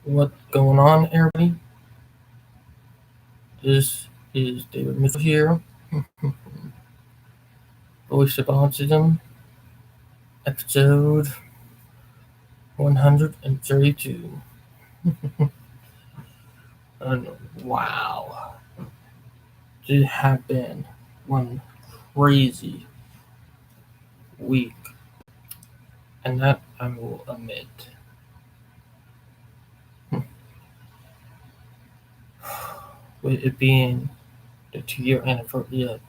What's going on, everybody? This is David Mitchell here, Voice of Autism, episode 132. And wow, it has been one crazy week, and that I will admit. With it being the 2 year anniversary of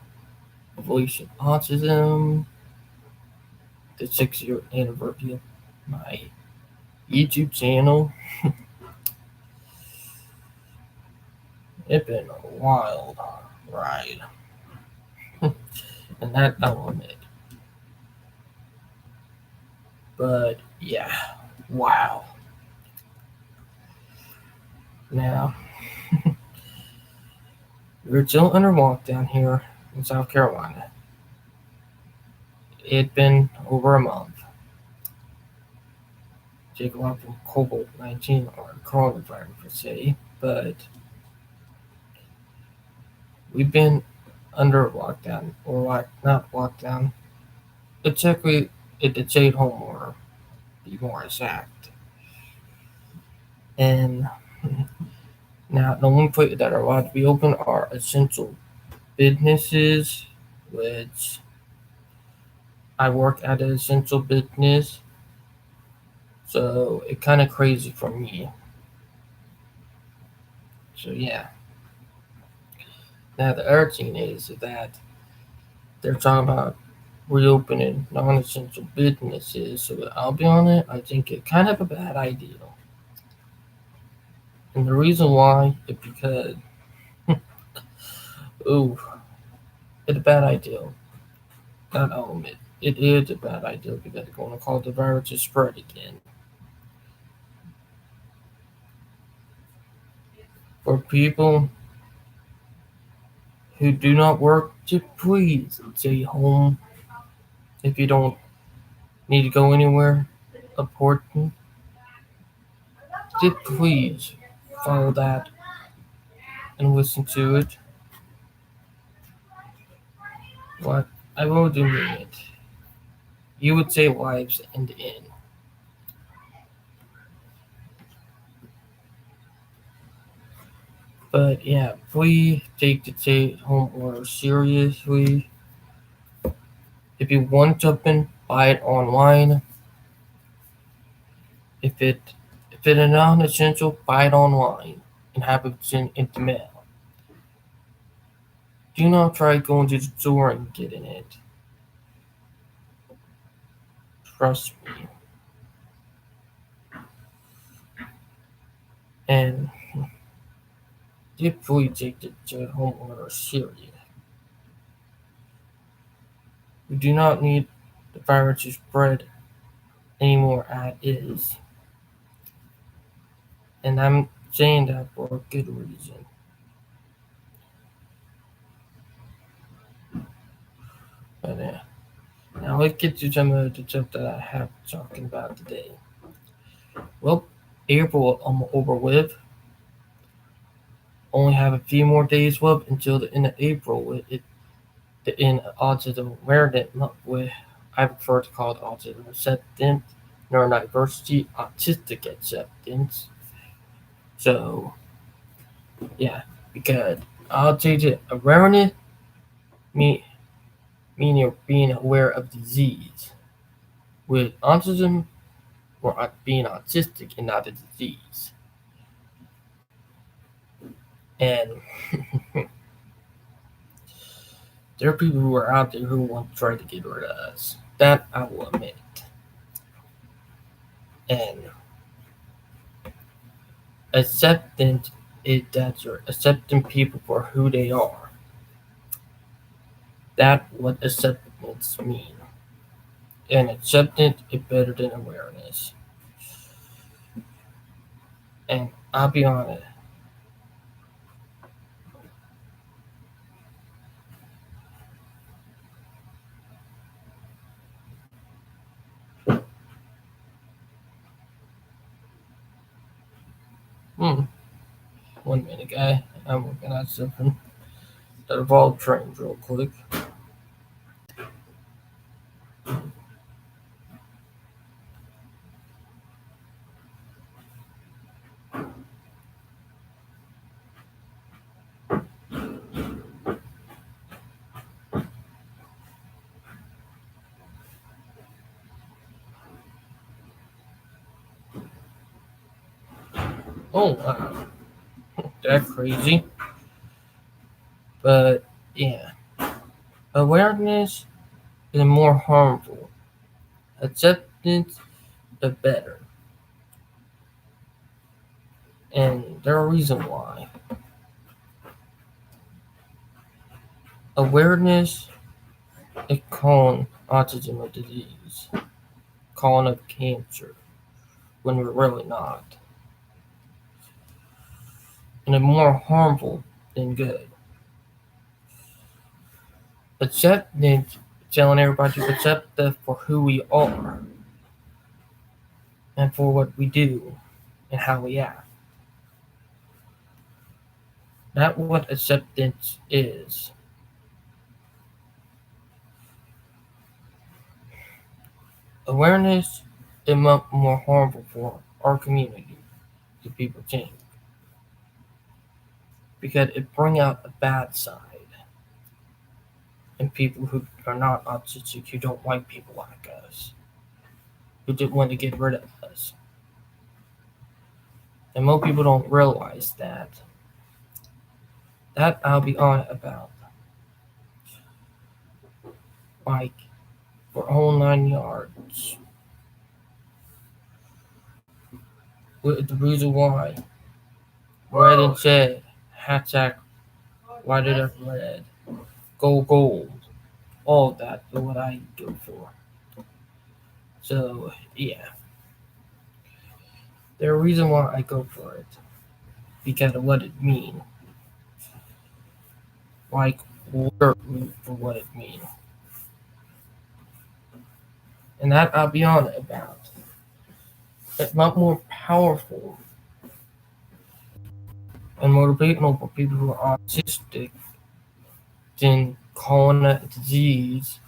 Voice of Autism, the 6 year anniversary of my YouTube channel, it's been a wild ride, and that I will admit. But yeah, wow. Now, we're still under lockdown here in South Carolina. It's been over a month. Take a lot from COVID 19 or coronavirus per se, but we've been under lockdown, or like not lockdown. It's actually a stay at home order, be more exact. And now, the only places that are allowed to be open are essential businesses, which I work at an essential business, so it's kind of crazy for me. So yeah. Now the other thing is that they're talking about reopening non-essential businesses. So I'll be honest, I think it's kind of a bad idea. And the reason why is because, ooh, it's a bad idea. That I'll admit. It is a bad idea because it's going to cause the virus to spread again. For people who do not work, just please stay home if you don't need to go anywhere important. Just please follow that and listen to it. What I will do mean it. You would save lives in the end. But yeah, please take the stay at home order seriously. If you want something, buy it online. If it is non-essential, buy it online and have it sent in the mail. Do not try going to the store and getting it. Trust me. And please take the stay at home order serious. We do not need the virus to spread anymore as is. And I'm saying that for a good reason. But now let's get to some of the stuff that I have talking about today. Well, April over with. Only have a few more days left until the end of April. The end of Autism Awareness Month, with I prefer to call it Autism Acceptance, Neurodiversity, Autistic Acceptance. So yeah, because autism awareness meaning being aware of disease. With autism, we're being autistic and not a disease. And there are people who are out there who want to try to get rid of us. That I will admit. And acceptance is that you're accepting people for who they are. That's what acceptance means. And acceptance is better than awareness. And I'll be honest, Hmm. 1 minute, guy. I'm working on something that involved trains real quick. Oh wow, that crazy. But yeah, awareness is more harmful. Acceptance, the better. And there are reasons why. Awareness is calling autism a disease, calling it cancer, when we're really not. And it's more harmful than good. Acceptance, telling everybody to accept us for who we are and for what we do and how we act. That's what acceptance is. Awareness is much more harmful for our community than people think because it brings out a bad side in people who are not autistic, who don't like people like us, who just want to get rid of us. And most people don't realize that. That I'll be honest about. Like, for whole 9 yards. With the reason why. Red and said, hashtag, why did I red? Go gold. All of that is what I go for. So, yeah. There are reasons why I go for it. Because of what it means. Like, work for what it means. And that I'll be honest about. It's not more powerful and motivational for people who are autistic than calling it a disease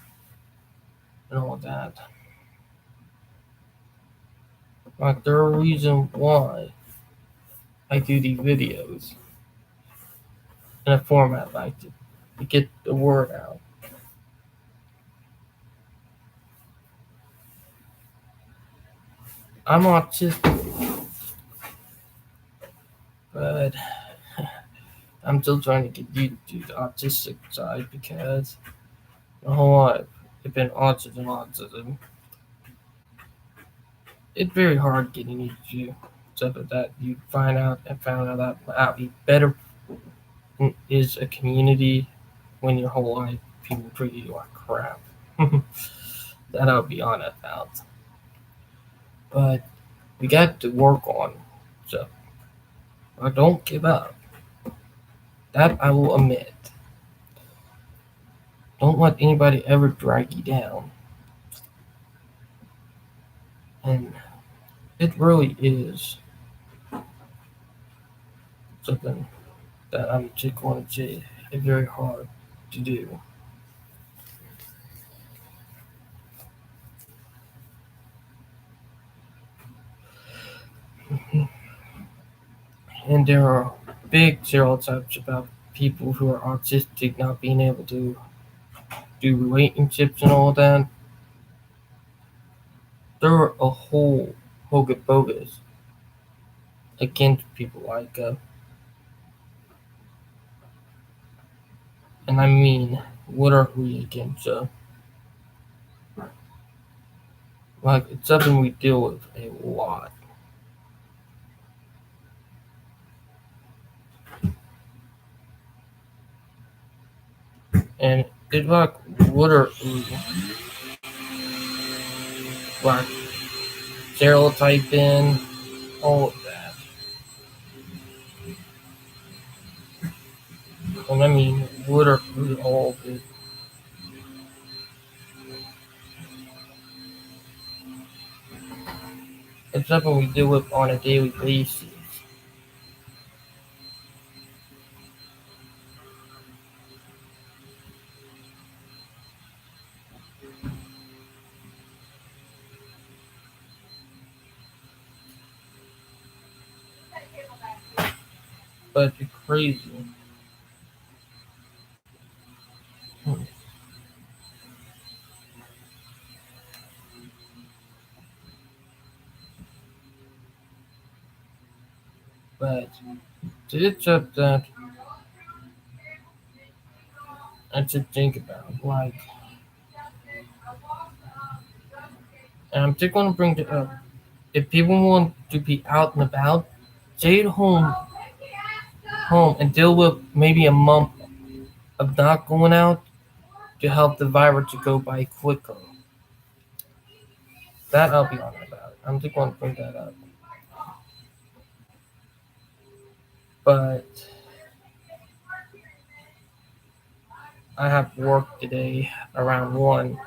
and all that. Like, there are reasons why I do these videos in a format like this to get the word out. I'm autistic, but I'm still trying to get used to the autistic side because my whole life it's been autism. It's very hard getting used to stuff like that. You found out that out be better is a community when your whole life people treat you like crap. That I'll be honest about. But we got to work on. So I don't give up. That I will admit. Don't let anybody ever drag you down. And it really is something that I'm just going to say is very hard to do. And there are big stereotypes about people who are autistic not being able to do relationships and all that. There are a whole hocus pocus against people like and I mean, what are we against? Like, it's something we deal with a lot. And it's like, what are we, like, stereotyping, all of that. And I mean, what are we all of it? It's something we deal with on a daily basis. but it's crazy. Hmm. But it's up that I should think about. Like, and I'm just gonna bring it up. If people want to be out and about, stay at home and deal with maybe a month of not going out to help the virus to go by quicker. That I'll be honest about. I'm just gonna bring that up. But I have work today around one,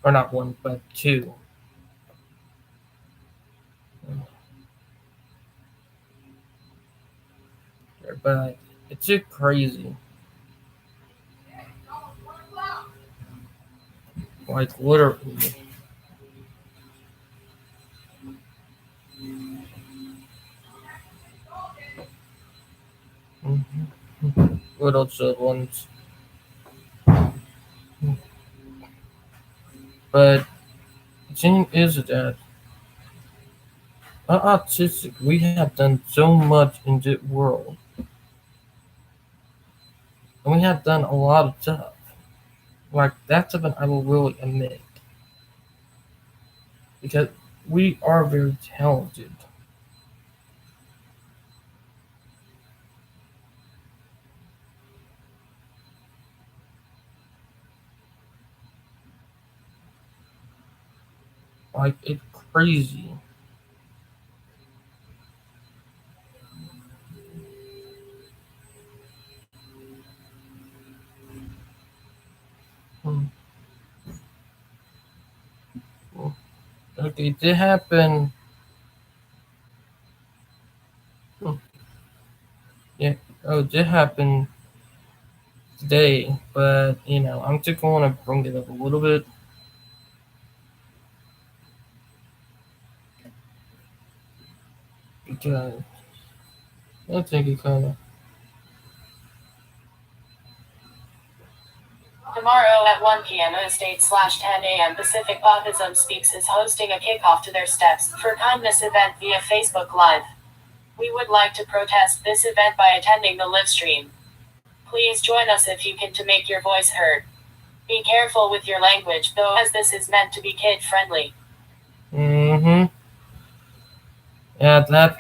or not one, but two. But it's just crazy. Like literally. Little children. But the thing is that autistic, we have done so much in the world. And we have done a lot of stuff. Like, that's something I will really admit. Because we are very talented. Like, it's crazy. Hmm. Okay, it did happen. Hmm. Yeah, oh, it did happen today. But, I'm just going to bring it up a little bit. Because I think it kind of. Tomorrow at 1 p.m. State/10 a.m. Pacific, Autism Speaks is hosting a kickoff to their Steps for Kindness event via Facebook Live. We would like to protest this event by attending the live stream. Please join us if you can to make your voice heard. Be careful with your language though, as this is meant to be kid friendly. Mm-hmm. Yeah, that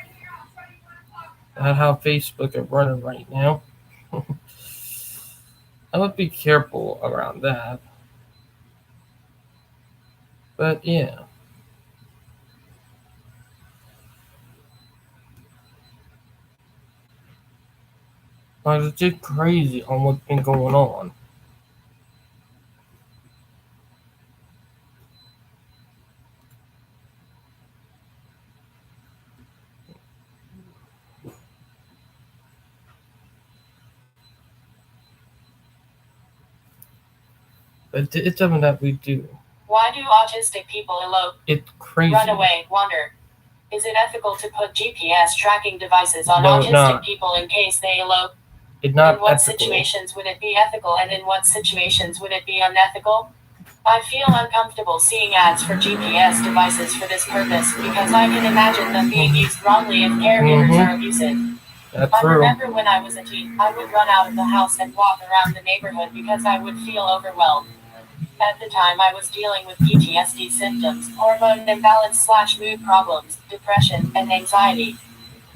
how Facebook are running right now. I would be careful around that. But yeah, like it's just crazy on what's been going on. But it's something that we do. Why do autistic people elope, It's crazy. run away, wander? Is it ethical to put GPS tracking devices on No, it's autistic not. people in case they elope? It's not In what ethical. situations would it be ethical and in what situations would it be unethical? I feel uncomfortable seeing ads for GPS devices for this purpose because I can imagine them being used wrongly if caregivers are abusive. That's I true. remember when I was a teen, I would run out of the house and walk around the neighborhood because I would feel overwhelmed. At the time, I was dealing with PTSD symptoms, hormone imbalance/mood problems, depression, and anxiety.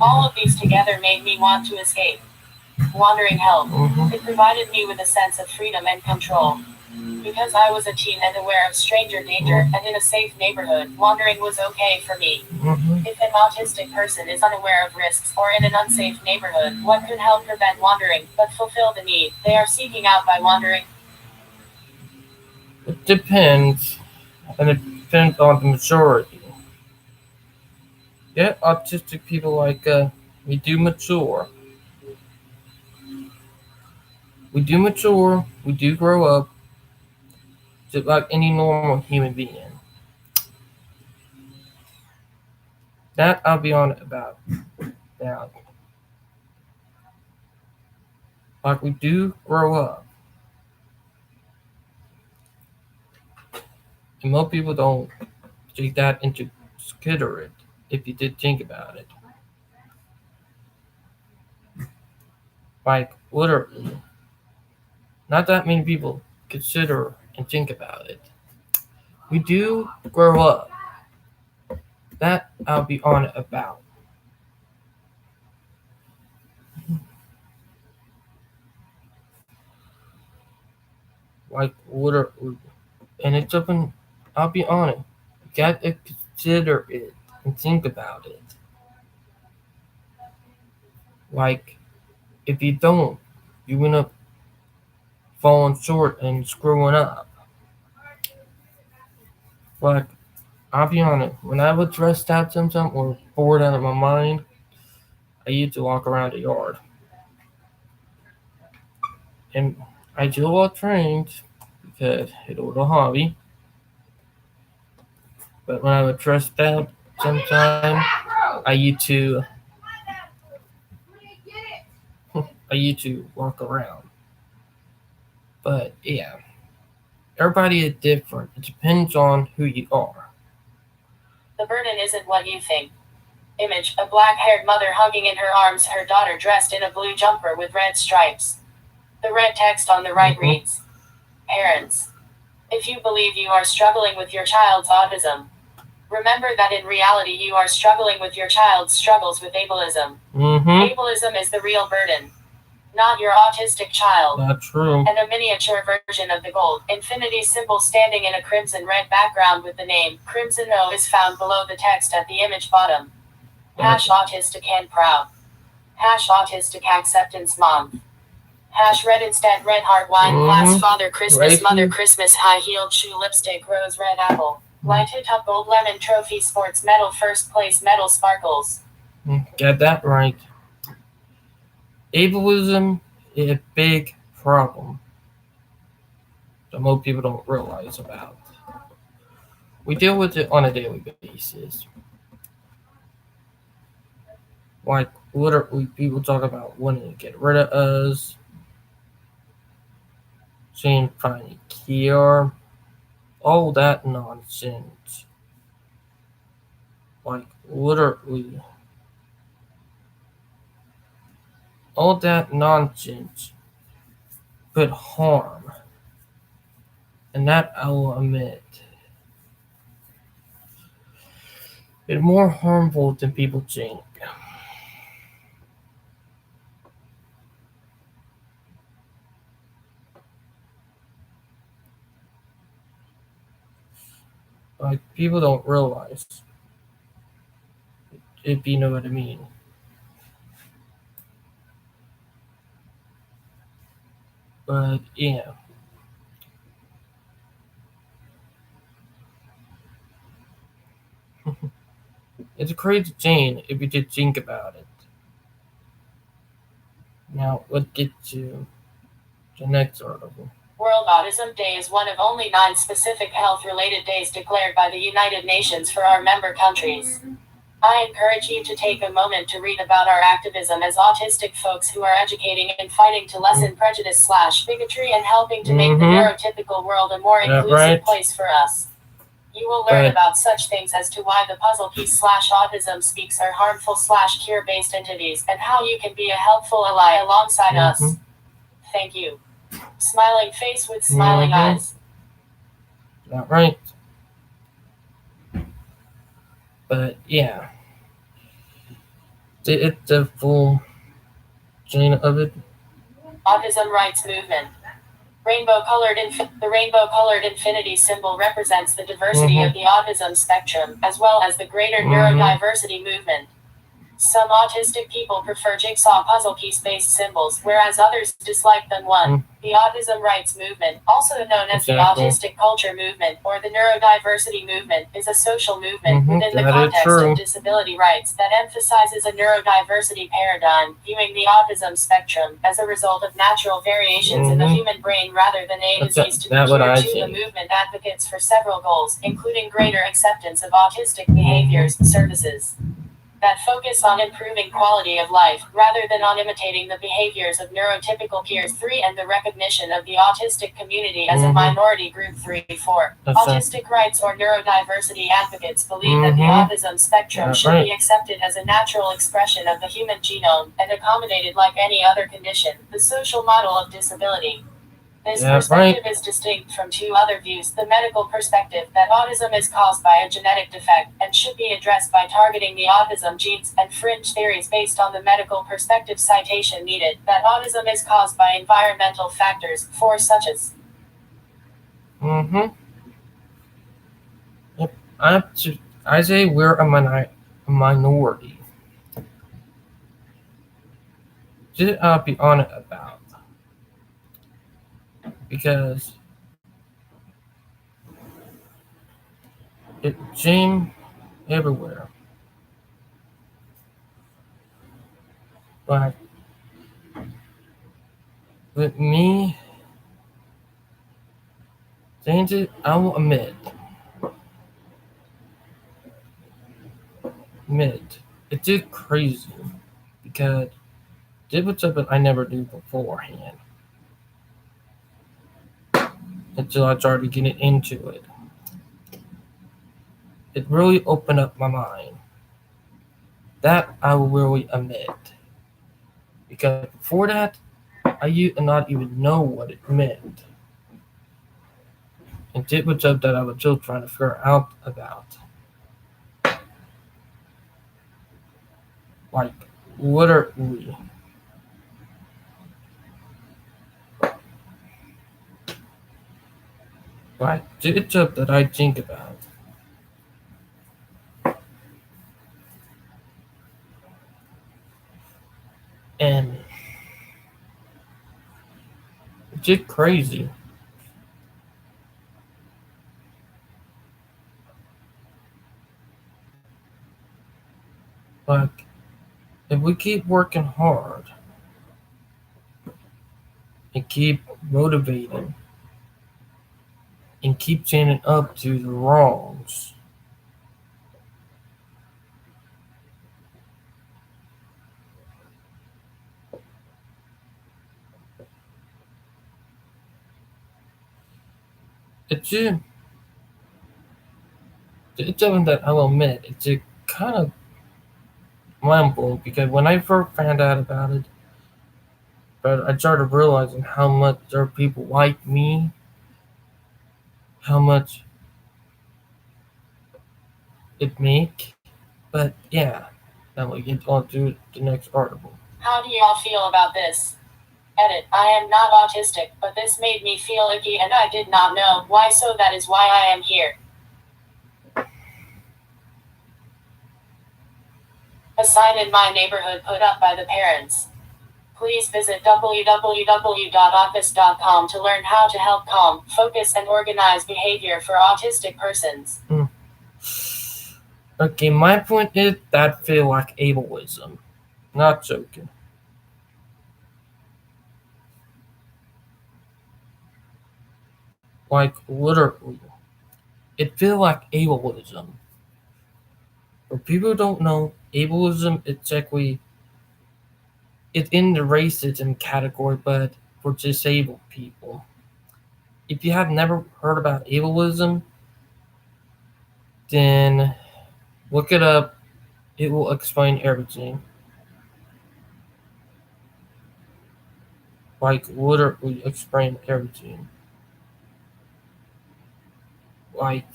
All of these together made me want to escape. Wandering helped. It provided me with a sense of freedom and control. Because I was a teen and aware of stranger danger and in a safe neighborhood, wandering was okay for me. If an autistic person is unaware of risks or in an unsafe neighborhood, what could help prevent wandering but fulfill the need they are seeking out by wandering? It depends, and it depends on the majority. Yeah, autistic people we do mature. We do mature. We do grow up, just like any normal human being. That I'll be honest about. Now, Like we do grow up, and most people don't take that into consider it. If you did think about it, like literally, not that many people consider and think about it. We do grow up. That I'll be on about. Like literally, and it's something I'll be on it. You gotta consider it and think about it. Like if you don't, you end up falling short and screwing up. Like I'll be honest, when I was stressed out sometimes or bored out of my mind, I used to walk around the yard. And I do a lot of trains because it was a hobby. But when I was stressed out sometimes, I used to I used to walk around. But yeah, everybody is different. It depends on who you are. The burden isn't what you think. Image, a black-haired mother hugging in her arms her daughter dressed in a blue jumper with red stripes. The red text on the right Mm-hmm. reads, Parents, if you believe you are struggling with your child's autism, remember that in reality you are struggling with your child's struggles with ableism. Mm-hmm. Ableism is the real burden, not your autistic child. That's true. And a miniature version of the gold infinity symbol standing in a crimson red background with the name Crimson O is found below the text at the image bottom. Hash autistic and proud. Hash autistic acceptance month. Hash red instead red heart wine glass Father Christmas Right. Mother Christmas high heeled shoe lipstick rose red apple. Lighted up gold lemon trophy sports medal first place medal sparkles. Get that right. Ableism is a big problem that most people don't realize about. We deal with it on a daily basis. Like literally, people talk about wanting to get rid of us, saying trying to cure, all that nonsense. Like literally, all that nonsense could harm, and that I will admit, is more harmful than people think. Like people don't realize if you know what I mean. But yeah, it's a crazy thing if you did think about it. Now let's get to the next article. World Autism Day is one of only 9 specific health-related days declared by the United Nations for our member countries. I encourage you to take a moment to read about our activism as autistic folks who are educating and fighting to lessen prejudice/bigotry and helping to make the neurotypical world a more inclusive place for us. You will learn about such things as to why the puzzle piece/autism speaks are harmful/cure-based entities and how you can be a helpful ally alongside us. Thank you. Smiling face with smiling eyes. Not right. But yeah, it's the full chain of it. Autism rights movement. The rainbow-colored infinity symbol represents the diversity of the autism spectrum, as well as the greater neurodiversity movement. Some autistic people prefer jigsaw puzzle piece-based symbols, whereas others dislike them one. The autism rights movement, also known as the autistic culture movement or the neurodiversity movement, is a social movement within the context of disability rights that emphasizes a neurodiversity paradigm, viewing the autism spectrum as a result of natural variations in the human brain rather than a disease to be cured. The movement advocates for several goals, including greater acceptance of autistic behaviors, services, that focus on improving quality of life, rather than on imitating the behaviors of neurotypical peers. 3. And the recognition of the autistic community as a minority group. 3. 4. Autistic rights or neurodiversity advocates believe that the autism spectrum should be accepted as a natural expression of the human genome, and accommodated like any other condition, the social model of disability. This perspective is distinct from two other views: the medical perspective, that autism is caused by a genetic defect, and should be addressed by targeting the autism genes, and fringe theories based on the medical perspective. Citation needed, that autism is caused by environmental factors, for such as Yep. I say we're a minority. Should be honest about, because it seems everywhere. But with me, things I will admit, it did crazy because did was something I never knew beforehand until I started getting into it. It really opened up my mind. That I will really admit. Because before that, I used to not even know what it meant. And it was something that I was still trying to figure out about. Like, what are we? Like, it's something that I think about. And it's just crazy. Like, if we keep working hard and keep motivating and keep standing up to the wrongs, it's just, it's something that I will admit, it's just kind of mind blowing because when I first found out about it, but I started realizing how much there are people like me, how much it make. But yeah, now we get on to the next article. how do y'all feel about this? Edit. I am not autistic, but this made me feel icky and I did not know why, so that is why I am here. A sign in my neighborhood put up by the parents. Please visit www.office.com to learn how to help calm, focus, and organize behavior for autistic persons. Okay, my point is that feel like ableism. Not joking. Like literally. It feel like ableism. For people who don't know, ableism is actually it's in the racism category, but for disabled people. If you have never heard about ableism, then look it up. It will explain everything. Like literally explain everything. Like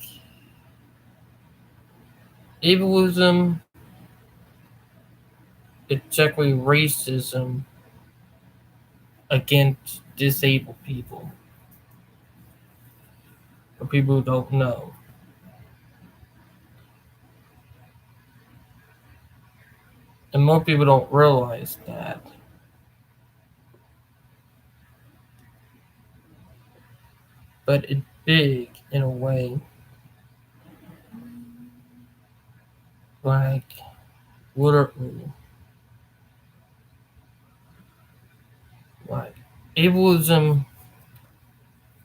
ableism, it's actually racism against disabled people. For people who don't know. And most people don't realize that. But it's big in a way. Like literally. Like ableism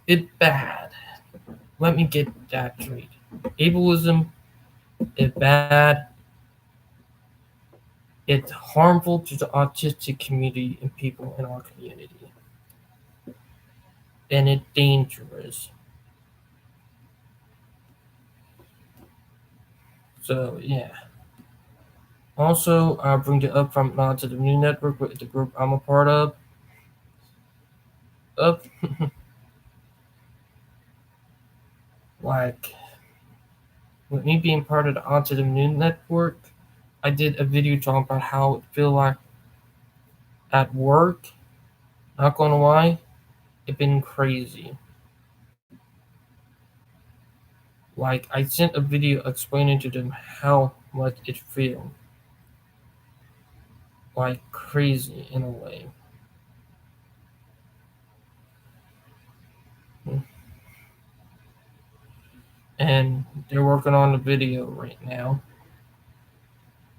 it's bad. Let me get that straight. Ableism is bad It's harmful to the autistic community and people in our community, and it's dangerous. So yeah. Also, I'll bring it up from to the new network with the group I'm a part of. Up, like with me being part of the Autism New Network, I did a video talking about how it feel like at work. Not gonna lie, it been crazy. Like I sent a video explaining to them how much it feel like crazy in a way. And they're working on the video right now.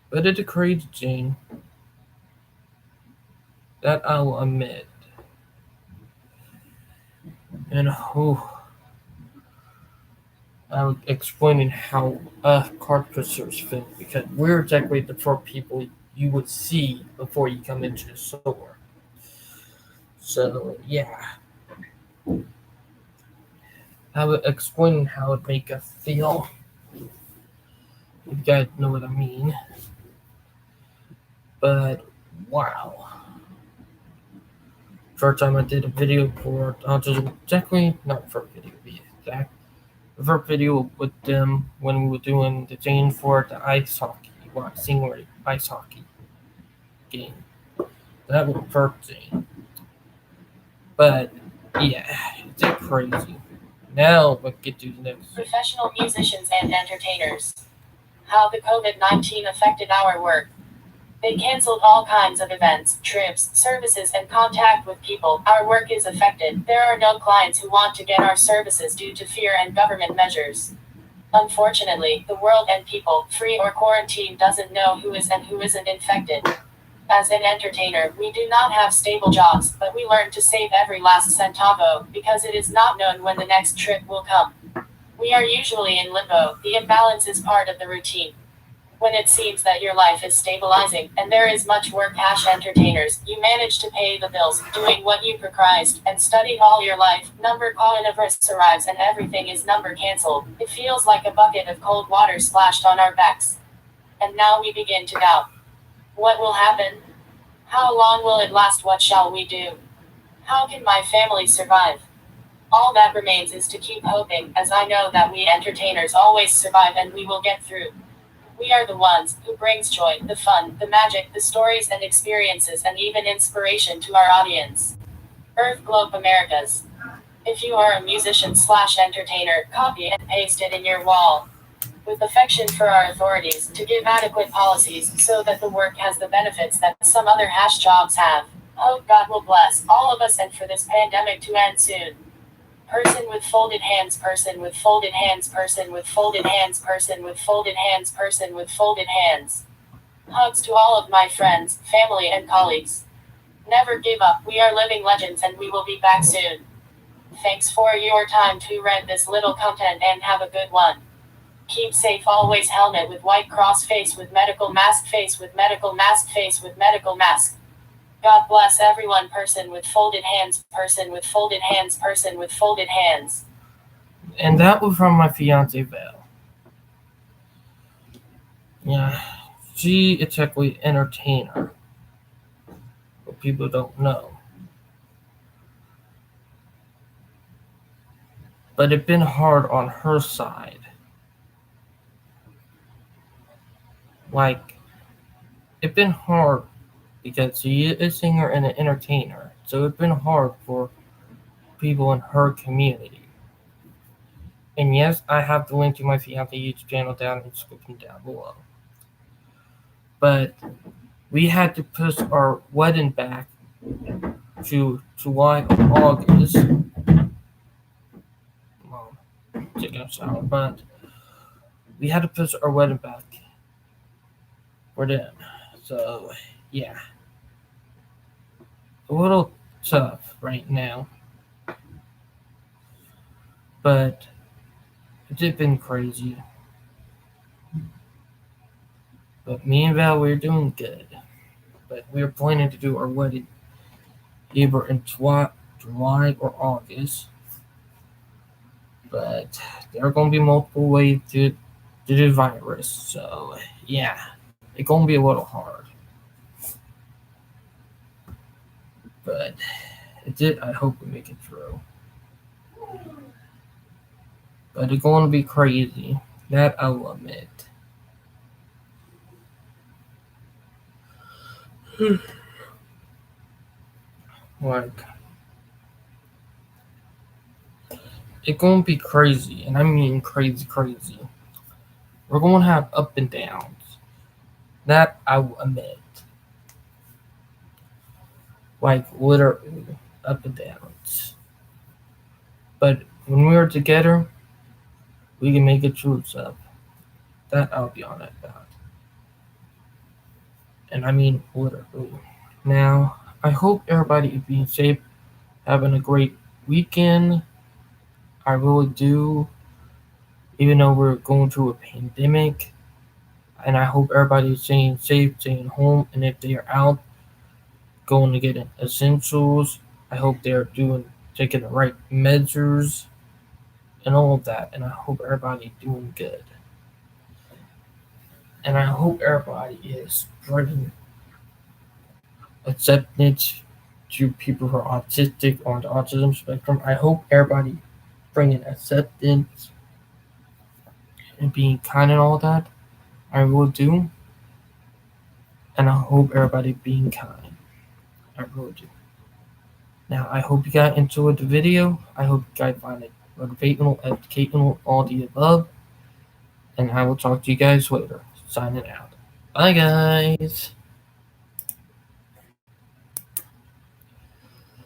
But it's a crazy thing that I will admit. And I was explaining how card pushers feel because we're exactly the first people you would see before you come into the store. So yeah, I was explaining how it make us feel. If you guys know what I mean. But wow, first time I did a video for autism, exactly not first video to be exact. The first video with them when we were doing the thing for the ice hockey, single ice hockey game. That was the first thing. But yeah, it's crazy. Now let's get to the next. Professional musicians and entertainers. How the COVID-19 affected our work. They canceled all kinds of events, trips, services, and contact with people. Our work is affected. There are no clients who want to get our services due to fear and government measures. Unfortunately, the world and people, free or quarantined, doesn't know who is and who isn't infected. As an entertainer, we do not have stable jobs, but we learn to save every last centavo, because it is not known when the next trip will come. We are usually in limbo. The imbalance is part of the routine. When it seems that your life is stabilizing, and there is much work as entertainers, you manage to pay the bills, doing what you precized, and studied all your life, number coronavirus arrives and everything is number cancelled. It feels like a bucket of cold water splashed on our backs. And now we begin to doubt. What will happen? How long will it last? What shall we do? How can my family survive? All that remains is to keep hoping, as I know that we entertainers always survive and we will get through. We are the ones who brings joy, the fun, the magic, the stories and experiences and even inspiration to our audience. Earth Globe Americas. If you are a musician slash entertainer, copy and paste it in your wall. With affection for our authorities to give adequate policies so that the work has the benefits that some other hash jobs have. Hope God will bless all of us and for this pandemic to end soon. Person with folded hands, person with folded hands, person with folded hands, person with folded hands, person with folded hands. Hugs to all of my friends, family, and colleagues. Never give up, we are living legends and we will be back soon. Thanks for your time to read this little content and have a good one. Keep safe always, helmet with white cross, face with medical mask, face with medical mask, face with medical mask. God bless everyone, person with folded hands, person with folded hands, person with folded hands. And that was from my fiance Val. Yeah, she is actually an entertainer, but people don't know. But it's been hard on her side. Like, it's been hard because she is a singer and an entertainer. So it's been hard for people in her community. And yes, I have the link to my fiance YouTube channel down in the description down below. But we had to push our wedding back to July or August. Mom, taking a shower, but we had to push our wedding back for them. So yeah, a little tough right now, but it's been crazy. But me and Val, we're doing good. but we are planning to do our wedding either in July or August. But there are gonna be multiple ways to do virus, so yeah, it's gonna be a little hard. But it did. I hope we make it through. But it's gonna be crazy. That I'll admit. Like it's gonna be crazy, and I mean crazy, crazy. We're gonna have up and downs. That I will admit. Like literally up and downs. But when we are together, we can make it through stuff. That I'll be honest about. And I mean literally. Now, I hope everybody is being safe, having a great weekend. I really do, even though we're going through a pandemic. And I hope everybody is staying safe, staying home. And if they are out going to get essentials, I hope they're taking the right measures and all of that. And I hope everybody doing good. And I hope everybody is spreading acceptance to people who are autistic or on the autism spectrum. I hope everybody bringing acceptance and being kind and all that. I will do. And I hope everybody being kind. I really do. Now, I hope you guys enjoyed the video. I hope you guys find it motivational, educational, all the above. And I will talk to you guys later. Signing out. Bye, guys.